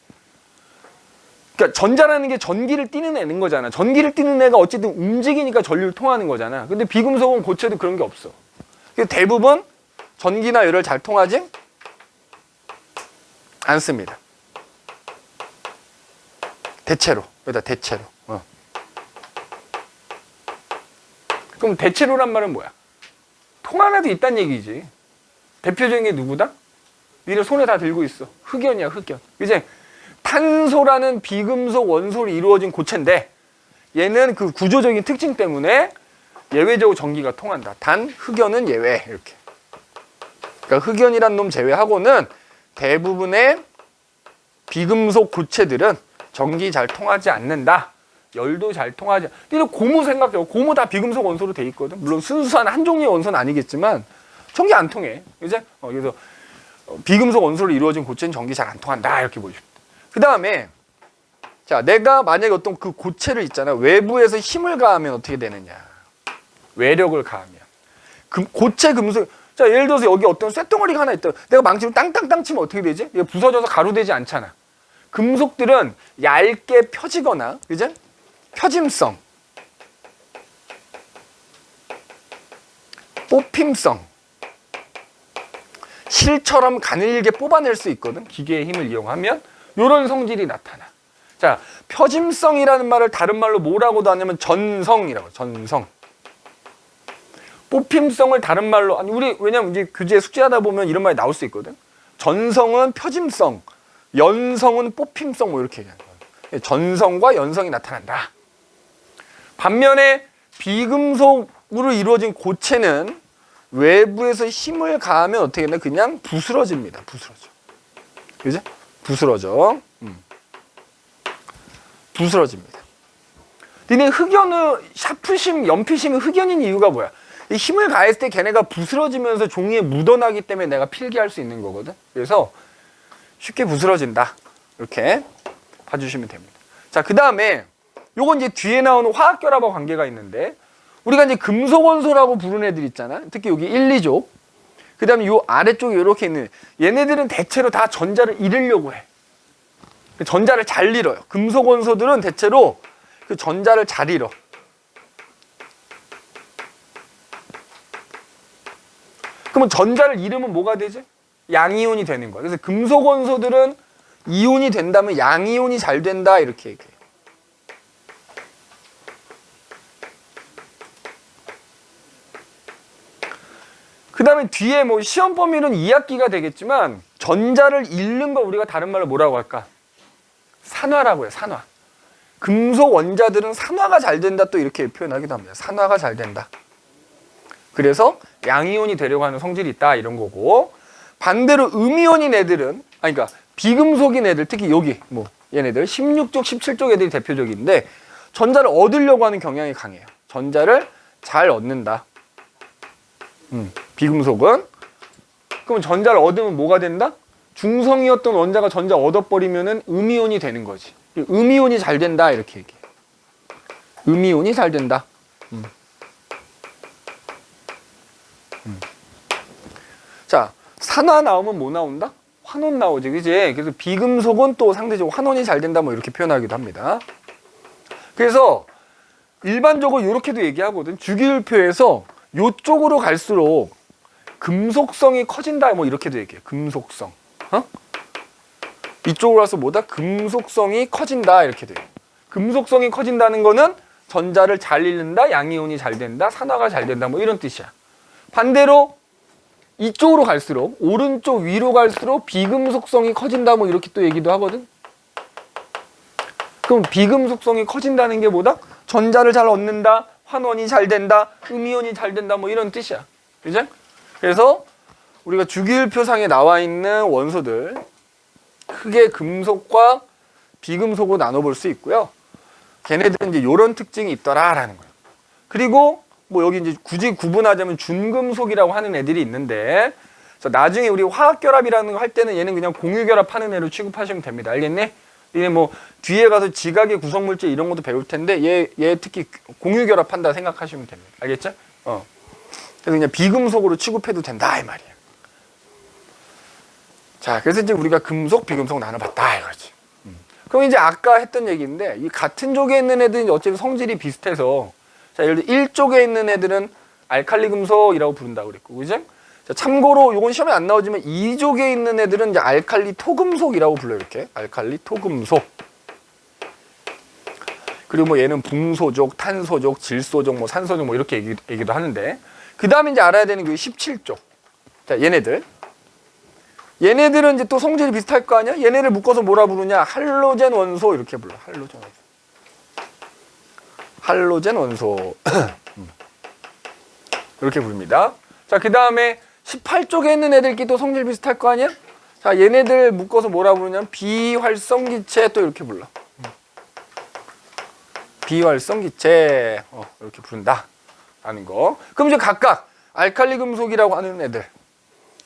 그러니까 전자라는 게 전기를 띠는 애는 거잖아. 전기를 띠는 애가 어쨌든 움직이니까 전류를 통하는 거잖아. 근데 비금속은 고체도 그런 게 없어. 그래서 대부분 전기나 열을 잘 통하지 않습니다. 대체로. 여기다 대체로. 그럼 대체로란 말은 뭐야? 통 하나도 있다는 얘기지. 대표적인 게 누구다? 니네 손에 다 들고 있어. 흑연이야, 흑연. 이제 탄소라는 비금속 원소로 이루어진 고체인데 얘는 그 구조적인 특징 때문에 예외적으로 전기가 통한다. 단 흑연은 예외. 이렇게. 그러니까 흑연이란 놈 제외하고는 대부분의 비금속 고체들은 전기 잘 통하지 않는다. 열도 잘 통하지. 근데 고무 생각해요. 고무 다 비금속 원소로 돼 있거든. 물론 순수한 한 종류의 원소는 아니겠지만 전기 안 통해. 이제 그래서 비금속 원소로 이루어진 고체는 전기 잘 안 통한다. 이렇게 보여줍니다. 그 다음에 자, 내가 만약에 어떤 그 고체를 있잖아. 외부에서 힘을 가하면 어떻게 되느냐. 외력을 가하면. 고체 금속, 자, 예를 들어서 여기 어떤 쇳덩어리가 하나 있다. 내가 망치로 땅땅땅 치면 어떻게 되지? 이거 부서져서 가루되지 않잖아. 금속들은 얇게 펴지거나, 그죠? 펴짐성, 뽑힘성, 실처럼 가늘게 뽑아낼 수 있거든. 기계의 힘을 이용하면 이런 성질이 나타나. 자, 펴짐성이라는 말을 다른 말로 뭐라고도 하냐면 전성이라고. 전성. 뽑힘성을 다른 말로, 아니 우리 왜냐면 이제 교재 숙제하다 보면 이런 말이 나올 수 있거든. 전성은 펴짐성, 연성은 뽑힘성 뭐 이렇게 얘기하는 거예요. 전성과 연성이 나타난다. 반면에 비금속으로 이루어진 고체는 외부에서 힘을 가하면 어떻게 되나 그냥 부스러집니다. 부스러져. 그죠? 부스러져. 부스러집니다. 근데 흑연은 샤프심, 연필심이 흑연인 이유가 뭐야? 이 힘을 가했을 때 걔네가 부스러지면서 종이에 묻어나기 때문에 내가 필기할 수 있는 거거든. 그래서 쉽게 부스러진다. 이렇게 봐주시면 됩니다. 자, 그 다음에 요건 이제 뒤에 나오는 화학결합과 관계가 있는데 우리가 이제 금속원소라고 부르는 애들 있잖아. 특히 여기 1, 2족. 그 다음에 요 아래쪽에 이렇게 있는 얘네들은 대체로 다 전자를 잃으려고 해. 전자를 잘 잃어요. 금속원소들은 대체로 그 전자를 잘 잃어. 그러면 전자를 잃으면 뭐가 되지? 양이온이 되는 거야. 그래서 금속원소들은 이온이 된다면 양이온이 잘 된다 이렇게 얘기해요. 그 다음에 뒤에 뭐 시험 범위는 2학기가 되겠지만 전자를 잃는 거 우리가 다른 말로 뭐라고 할까? 산화라고 해요. 산화. 금속 원자들은 산화가 잘 된다 또 이렇게 표현하기도 합니다. 산화가 잘 된다. 그래서 양이온이 되려고 하는 성질이 있다 이런 거고, 반대로 음이온인 애들은 그러니까 비금속인 애들 특히 여기 뭐 얘네들 16족 17족 애들이 대표적인데 전자를 얻으려고 하는 경향이 강해요. 전자를 잘 얻는다. 비금속은. 그럼 전자를 얻으면 뭐가 된다? 중성이었던 원자가 전자 얻어버리면은 음이온이 되는 거지. 음이온이 잘 된다 이렇게 얘기해. 음이온이 잘 된다. 자, 산화 나오면 뭐 나온다? 환원 나오지, 그지? 그래서 비금속은 또 상대적으로 환원이 잘 된다 뭐 이렇게 표현하기도 합니다. 그래서 일반적으로 이렇게도 얘기하거든. 주기율표에서 요쪽으로 갈수록 금속성이 커진다 뭐 이렇게도 얘기해. 금속성. 이쪽으로 가서 뭐다? 금속성이 커진다 이렇게 돼요. 금속성이 커진다는 거는 전자를 잘 잃는다, 양이온이 잘 된다, 산화가 잘 된다 뭐 이런 뜻이야. 반대로 이쪽으로 갈수록 오른쪽 위로 갈수록 비금속성이 커진다 뭐 이렇게 또 얘기도 하거든. 그럼 비금속성이 커진다는 게 뭐다? 전자를 잘 얻는다, 환원이 잘 된다, 음이온이 잘 된다 뭐 이런 뜻이야. 그죠? 그래서 우리가 주기율표상에 나와 있는 원소들 크게 금속과 비금속으로 나눠볼 수 있고요. 걔네들은 이제 이런 특징이 있더라라는 거예요. 그리고 뭐 여기 이제 굳이 구분하자면 준금속이라고 하는 애들이 있는데, 나중에 우리 화학결합이라는 거 할 때는 얘는 그냥 공유결합하는 애로 취급하시면 됩니다. 알겠니? 얘 뭐 뒤에 가서 지각의 구성물질 이런 것도 배울 텐데 얘 특히 공유결합한다 생각하시면 됩니다. 알겠죠? 그래서 그냥 비금속으로 취급해도 된다 이 말이야. 자, 그래서 이제 우리가 금속, 비금속 나눠봤다 이거지. 그럼 이제 아까 했던 얘기인데 이 같은 쪽에 있는 애들은 어차피 성질이 비슷해서, 자, 예를 들어 1쪽에 있는 애들은 알칼리 금속이라고 부른다고 그랬고, 그죠? 자, 참고로 이건 시험에 안 나오지만 2쪽에 있는 애들은 이제 알칼리 토금속이라고 불러요. 이렇게 알칼리 토금속. 그리고 뭐 얘는 붕소족, 탄소족, 질소족, 뭐 산소족 뭐 이렇게 얘기도 하는데, 그 다음에 이제 알아야 되는 게 17쪽. 자, 얘네들은 이제 또 성질이 비슷할 거 아니야? 얘네를 묶어서 뭐라 부르냐? 할로젠 원소 이렇게 불러. 할로젠 원소. 할로젠 원소. 이렇게 부릅니다. 자, 그 다음에 18쪽에 있는 애들끼리 또 성질 비슷할 거 아니야? 자, 얘네들 묶어서 뭐라 부르냐면 비활성기체 또 이렇게 불러. 비활성기체 이렇게 부른다 라는 거. 그럼 이제 각각 알칼리 금속이라고 하는 애들,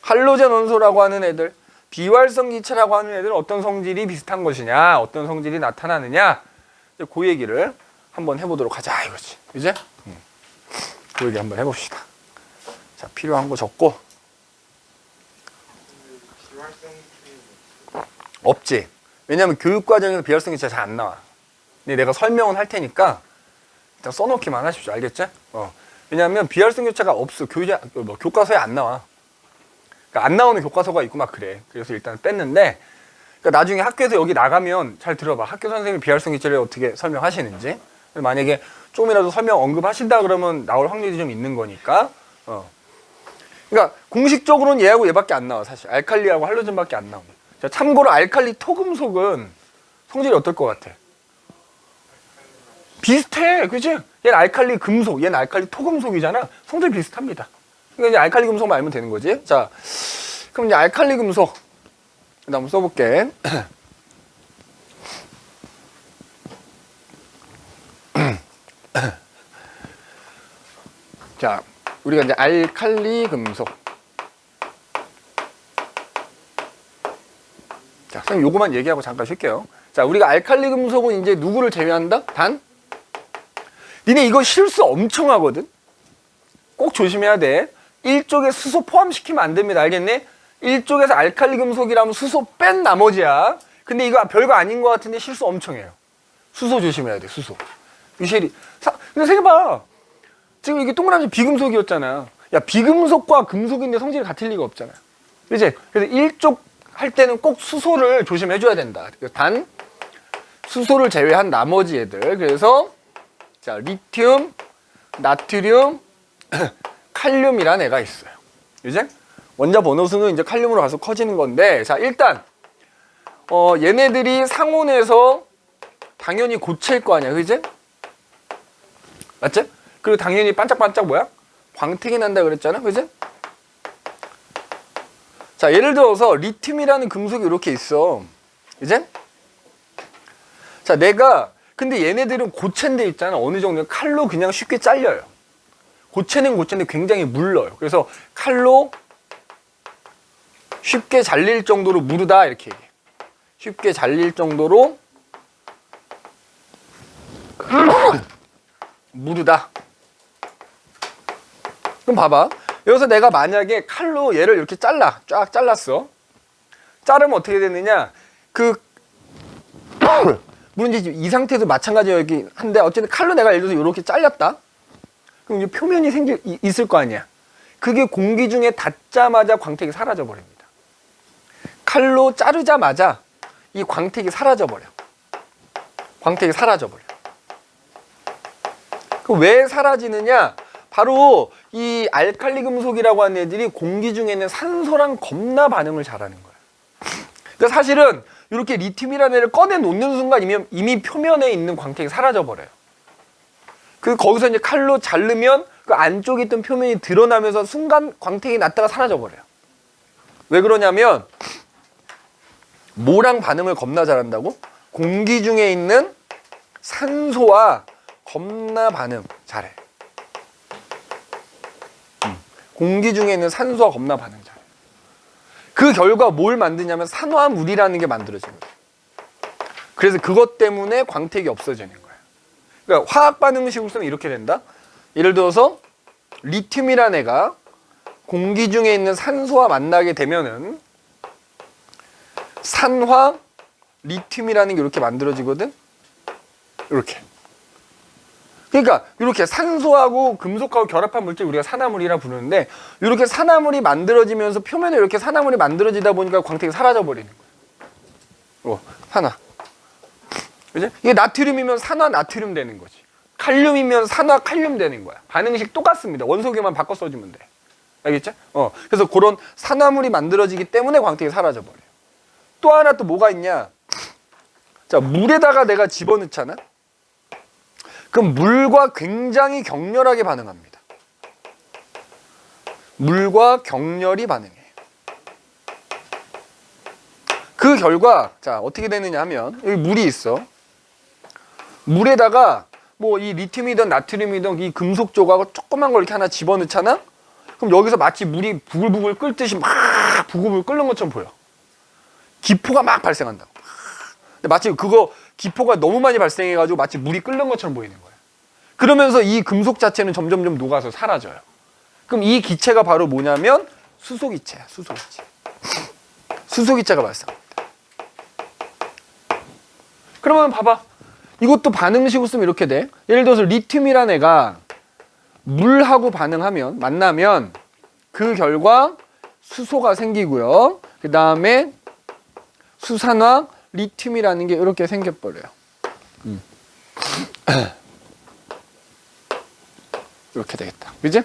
할로젠 원소라고 하는 애들, 비활성기체라고 하는 애들은 어떤 성질이 비슷한 것이냐, 어떤 성질이 나타나느냐, 이제 그 얘기를 한번 해보도록 하자 이거지. 이제 그 얘기 한번 해봅시다. 자, 필요한 거 적고 없지. 왜냐하면 교육과정에서 비활성 교체가 잘 안 나와. 근데 내가 설명은 할 테니까 일단 써놓기만 하십시오. 알겠지? 왜냐하면 비활성 교체가 없어. 교과서에 안 나와. 그러니까 안 나오는 교과서가 있고 막 그래. 그래서 일단 뺐는데, 그러니까 나중에 학교에서 여기 나가면 잘 들어봐. 학교 선생님이 비활성 교체를 어떻게 설명하시는지. 만약에 조금이라도 설명 언급하신다 그러면 나올 확률이 좀 있는 거니까. 그러니까 공식적으로는 얘하고 얘밖에 안 나와. 사실 알칼리하고 할로젠밖에 안 나옵니다. 자, 참고로 알칼리 토금속은 성질이 어떨 것 같아? 비슷해, 그치? 얘는 알칼리 금속, 얘는 알칼리 토금속이잖아. 성질 비슷합니다. 그러니까 이제 알칼리 금속만 알면 되는 거지. 자, 그럼 이제 알칼리 금속 한번 써볼게. 자, 우리가 이제 알칼리 금속. 자, 선생님 요거만 얘기하고 잠깐 쉴게요. 자, 우리가 알칼리 금속은 이제 누구를 제외한다? 단? 니네 이거 실수 엄청 하거든? 꼭 조심해야 돼. 1쪽에 수소 포함시키면 안 됩니다. 알겠니? 1쪽에서 알칼리 금속이라면 수소 뺀 나머지야. 근데 이거 별거 아닌 것 같은데 실수 엄청 해요. 수소 조심해야 돼, 수소. 미셸이. 근데 생각해봐. 지금 이게 동그라미 비금속이었잖아. 야, 비금속과 금속인데 성질이 같을 리가 없잖아. 그치? 그래서 1쪽 할 때는 꼭 수소를 조심해줘야 된다. 단, 수소를 제외한 나머지 애들. 그래서, 자, 리튬, 나트륨, 칼륨이라는 애가 있어요. 이제 원자 번호수는 이제 칼륨으로 가서 커지는 건데, 자, 일단 얘네들이 상온에서 당연히 고체일 거 아니야, 그지? 맞지? 그리고 당연히 반짝반짝 뭐야? 광택이 난다 그랬잖아, 그지? 자, 예를 들어서 리튬이라는 금속이 이렇게 있어, 이제? 자, 근데 얘네들은 고체인데 있잖아. 어느 정도 칼로 그냥 쉽게 잘려요. 고체는 고체인데 굉장히 물러요. 그래서 칼로 쉽게 잘릴 정도로 무르다 이렇게 얘기해. 쉽게 잘릴 정도로 무르다. 그럼 봐봐. 여기서 내가 만약에 칼로 얘를 이렇게 쫙 잘랐어. 자르면 어떻게 되느냐? 물론 이제 이 상태에서 마찬가지이긴 한데 어쨌든 칼로 내가 예를 들어서 이렇게 잘렸다. 그럼 이제 표면이 있을 거 아니야. 그게 공기 중에 닿자마자 광택이 사라져 버립니다. 칼로 자르자마자 이 광택이 사라져 버려. 광택이 사라져 버려. 그럼 왜 사라지느냐? 바로 이 알칼리 금속이라고 하는 애들이 공기 중에 있는 산소랑 겁나 반응을 잘하는 거야. 그러니까 사실은 이렇게 리튬이라는 애를 꺼내 놓는 순간 이미 표면에 있는 광택이 사라져 버려요. 거기서 이제 칼로 자르면 그 안쪽에 있던 표면이 드러나면서 순간 광택이 났다가 사라져 버려요. 왜 그러냐면 뭐랑 반응을 겁나 잘한다고? 공기 중에 있는 산소와 겁나 반응 잘해. 공기 중에 있는 산소와 겁나 반응 잘해. 그 결과 뭘 만드냐면 산화물이라는 게 만들어집니다. 그래서 그것 때문에 광택이 없어지는 거예요. 그러니까 화학 반응식으로서는 이렇게 된다. 예를 들어서 리튬이라는 애가 공기 중에 있는 산소와 만나게 되면은 산화 리튬이라는 게 이렇게 만들어지거든. 이렇게. 그러니까 이렇게 산소하고 금속하고 결합한 물질 우리가 산화물이라 부르는데 이렇게 산화물이 만들어지면서 표면에 이렇게 산화물이 만들어지다 보니까 광택이 사라져 버리는 거예요. 산화. 그지? 이게 나트륨이면 산화 나트륨 되는 거지. 칼륨이면 산화 칼륨 되는 거야. 반응식 똑같습니다. 원소계만 바꿔 써주면 돼. 알겠죠? 그래서 그런 산화물이 만들어지기 때문에 광택이 사라져 버려요. 또 하나 또 뭐가 있냐? 자, 물에다가 내가 집어넣잖아. 그럼 물과 굉장히 격렬하게 반응합니다. 물과 격렬히 반응해요. 그 결과 자 어떻게 되느냐 하면 여기 물이 있어. 물에다가 뭐 이 리튬이든 나트륨이든 이 금속 조각을 조그만 걸 이렇게 하나 집어넣잖아. 그럼 여기서 마치 물이 부글부글 끓듯이 막 부글부글 끓는 것처럼 보여. 기포가 막 발생한다고. 근데 마치 그거 기포가 너무 많이 발생해가지고 마치 물이 끓는 것처럼 보이는 거야. 그러면서 이 금속 자체는 점점점 녹아서 사라져요. 그럼 이 기체가 바로 뭐냐면 수소기체야. 수소기체. 수소기체가 발생합니다. 그러면 봐봐. 이것도 반응식으로 쓰면 이렇게 돼. 예를 들어서 리튬이라는 애가 물하고 반응하면, 만나면 그 결과 수소가 생기고요. 그 다음에 수산화 리튬이라는 게 이렇게 생겨버려요. 이렇게 되겠다. 그지?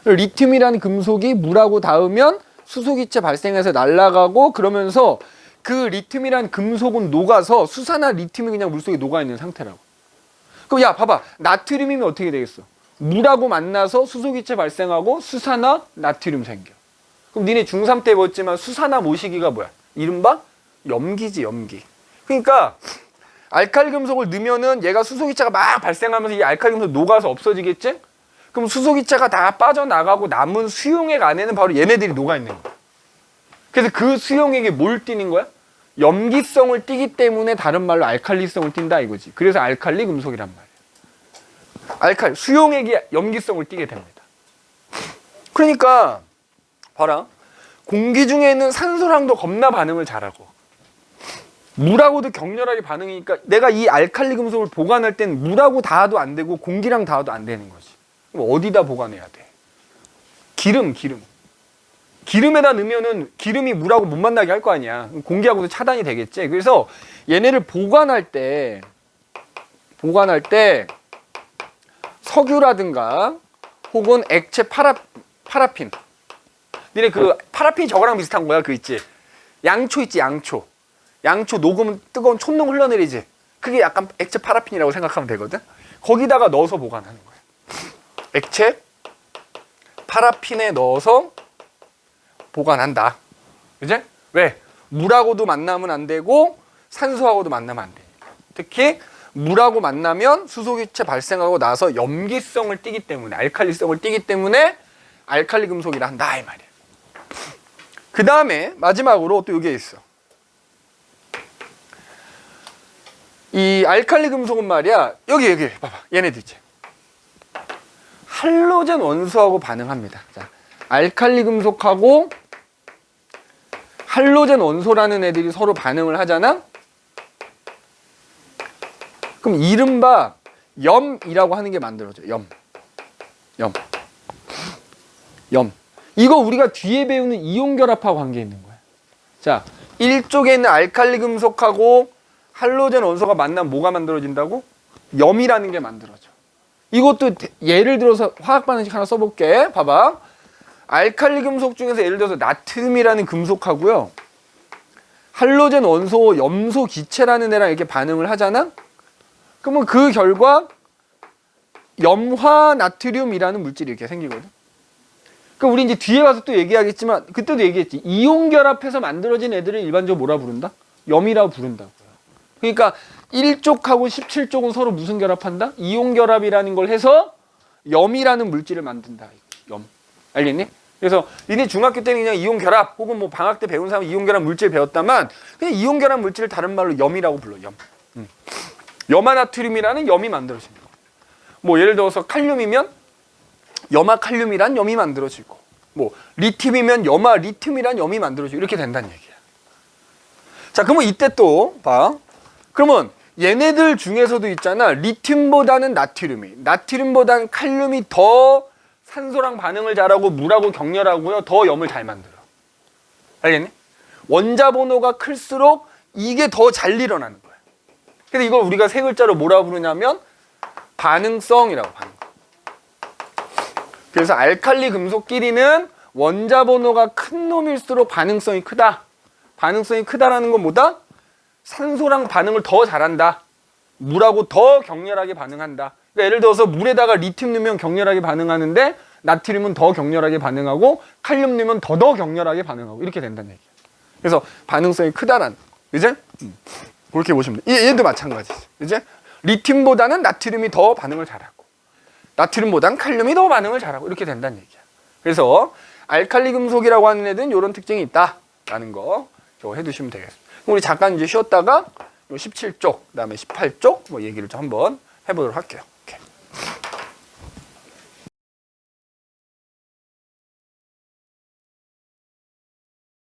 리튬이라는 금속이 물하고 닿으면 수소기체 발생해서 날아가고, 그러면서 그 리튬이라는 금속은 녹아서 수산화 리튬이 그냥 물속에 녹아있는 상태라고. 그럼 야 봐봐. 나트륨이면 어떻게 되겠어? 물하고 만나서 수소기체 발생하고 수산화 나트륨 생겨. 그럼 니네 중3 때 배웠지만 수산화 모시기가 뭐야? 이른바 염기지, 염기. 그러니까 알칼리 금속을 넣으면은 얘가 수소기체가 막 발생하면서 이 알칼리 금속 녹아서 없어지겠지? 그럼 수소기체가 다 빠져나가고 남은 수용액 안에는 바로 얘네들이 녹아있는 거야. 그래서 그 수용액이 뭘 띠는 거야? 염기성을 띠기 때문에 다른 말로 알칼리성을 띈다 이거지. 그래서 알칼리 금속이란 말이야. 알칼리, 수용액이 염기성을 띠게 됩니다. 그러니까 봐라. 공기 중에 있는 산소랑도 겁나 반응을 잘하고 물하고도 격렬하게 반응이니까 내가 이 알칼리 금속을 보관할 땐 물하고 닿아도 안 되고 공기랑 닿아도 안 되는 거지. 그럼 어디다 보관해야 돼? 기름에다 넣으면은 기름이 물하고 못 만나게 할 거 아니야. 공기하고도 차단이 되겠지. 그래서 얘네를 보관할 때 석유라든가 혹은 액체 파라핀. 니네 그 파라핀이 저거랑 비슷한 거야. 그 있지. 양초 있지, 양초. 양초 녹으면 뜨거운 촛농 흘러내리지. 그게 약간 액체 파라핀이라고 생각하면 되거든. 거기다가 넣어서 보관하는 거야. 액체 파라핀에 넣어서 보관한다. 그지? 왜? 물하고도 만나면 안 되고 산소하고도 만나면 안 되니까. 특히 물하고 만나면 수소기체 발생하고 나서 염기성을 띠기 때문에, 알칼리성을 띠기 때문에 알칼리 금속이라 한다 이 말이야. 그 다음에 마지막으로 또 이게 있어. 이 알칼리 금속은 말이야. 여기 봐봐. 얘네들 있지. 할로젠 원소하고 반응합니다. 자, 알칼리 금속하고 할로젠 원소라는 애들이 서로 반응을 하잖아? 그럼 이른바 염이라고 하는 게 만들어져. 염. 이거 우리가 뒤에 배우는 이온결합하고 관계 있는 거야. 자, 일쪽에 있는 알칼리 금속하고 할로젠 원소가 만나면 뭐가 만들어진다고? 염이라는 게 만들어져. 이것도 예를 들어서 화학 반응식 하나 써볼게. 봐봐. 알칼리 금속 중에서 예를 들어서 나트륨이라는 금속하고요, 할로젠 원소 염소 기체라는 애랑 이렇게 반응을 하잖아? 그러면 그 결과 염화 나트륨이라는 물질이 이렇게 생기거든. 그럼 우리 이제 뒤에 가서 또 얘기하겠지만, 그때도 얘기했지. 이온 결합해서 만들어진 애들을 일반적으로 뭐라 부른다? 염이라고 부른다고요. 그러니까 1쪽하고 17쪽은 서로 무슨 결합한다? 이온 결합이라는 걸 해서 염이라는 물질을 만든다. 염. 알겠니? 그래서 니네 중학교 때는 그냥 이온 결합 혹은 뭐 방학 때 배운 사람은 이온 결합 물질 배웠다만, 그냥 이온 결합 물질을 다른 말로 염이라고 불러. 염. 염화나트륨이라는 염이 만들어지는 거. 뭐 예를 들어서 칼륨이면 염화칼륨이란 염이 만들어지고, 뭐 리튬이면 염화리튬이란 염이 만들어지고, 이렇게 된다는 얘기야. 자, 그러면 이때 또 봐. 그러면 얘네들 중에서도 있잖아. 리튬보다는 나트륨보다는 칼륨이 더 산소랑 반응을 잘하고 물하고 격렬하고요, 더 염을 잘 만들어. 알겠니? 원자 번호가 클수록 이게 더 잘 일어나는 거야. 그래서 이걸 우리가 세 글자로 뭐라 부르냐면 반응성이라고 하는 거야. 그래서 알칼리 금속끼리는 원자 번호가 큰 놈일수록 반응성이 크다. 반응성이 크다라는 건 뭐다? 산소랑 반응을 더 잘한다. 물하고 더 격렬하게 반응한다. 그러니까 예를 들어서 물에다가 리튬 넣으면 격렬하게 반응하는데 나트륨은 더 격렬하게 반응하고 칼륨 넣으면 더 격렬하게 반응하고, 이렇게 된다는 얘기야. 그래서 반응성이 크다라는, 그지? 그렇게 보시면 돼. 얘도 마찬가지지. 그지? 리튬보다는 나트륨이 더 반응을 잘하고 나트륨보다는 칼륨이 더 반응을 잘하고, 이렇게 된다는 얘기야. 그래서 알칼리 금속이라고 하는 애들은 이런 특징이 있다라는 거 저거 해두시면 되겠습니다. 우리 잠깐 이제 쉬었다가 17쪽, 그다음에 18쪽 뭐 얘기를 좀 한번 해보도록 할게요.